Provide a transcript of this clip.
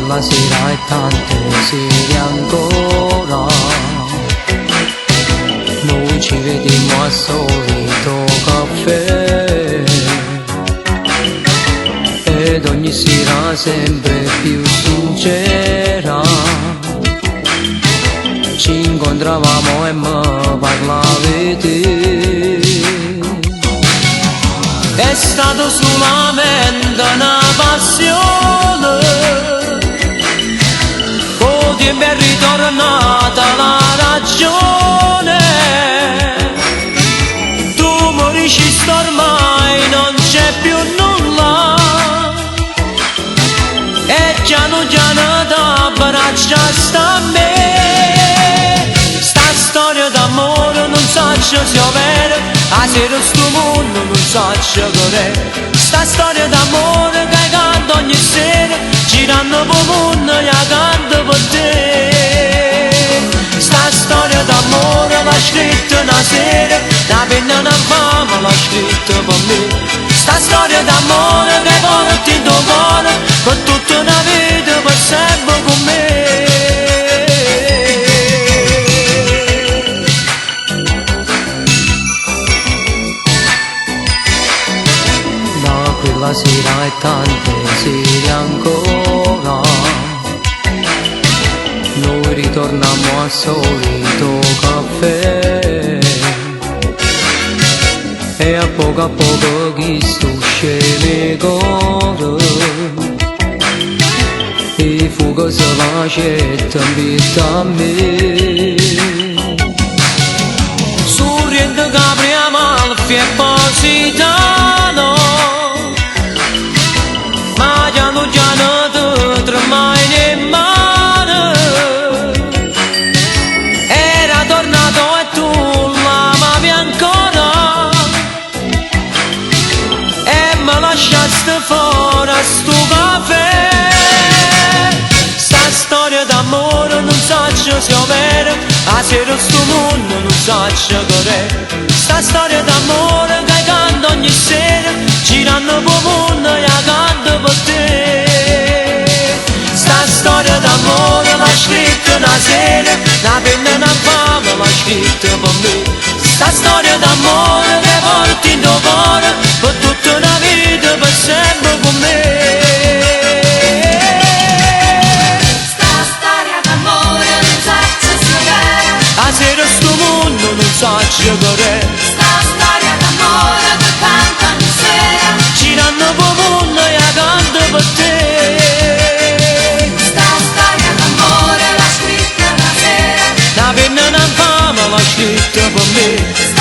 quella sera e tante sere ancora. Noi ci vediamo al solito caffè ed ogni sera sempre più sincera ci incontravamo e mi parlavi te. È stato solamente una passione, poi tempo è ritornata la ragione. Tu morisci ormai non c'è più nulla e piano piano t'abbraccia sta a me. Sta storia d'amore non so se è vera, a sera sto mondo non so se è. Sta storia d'amore che canto ogni sera, girando per il mondo e canto per te. Sta storia d'amore l'ha scritta una sera, la penna una fama l'ha scritta per me. Sta storia d'amore che porti in tuo cuore per tutta una vita, per sempre con me. Quella sera e tante sere ancora noi ritorniamo al solito caffè e a poco chi stusce cuore e fuga se facetta in vita a me. Sorrente che apriamo al Positano, ma piano piano ti tremai in mano. Era tornato e tu l'amavi ancora e mi lasciaste fuori a sto caffè. Sta storia d'amore non so se è vera, a sera sto mondo non so se è. Sta storia d'amore che canto ogni sera, girando per il mondo e canto per te. Sta storia d'amore l'ha scritta una sera, la penna e una fama l'ha scritta per me. Sta storia d'amore che porti in tuo cuore per tutta una vita, per sempre con me. Sta storia d'amore non so se sia vera, a sera sto mondo non so se è. sta storia d'amore che canto ogni sera, Girando per il mondo e canto per te. sta storia d'amore l'ha scritta una sera, La penna e una fama l'ha scritta per me.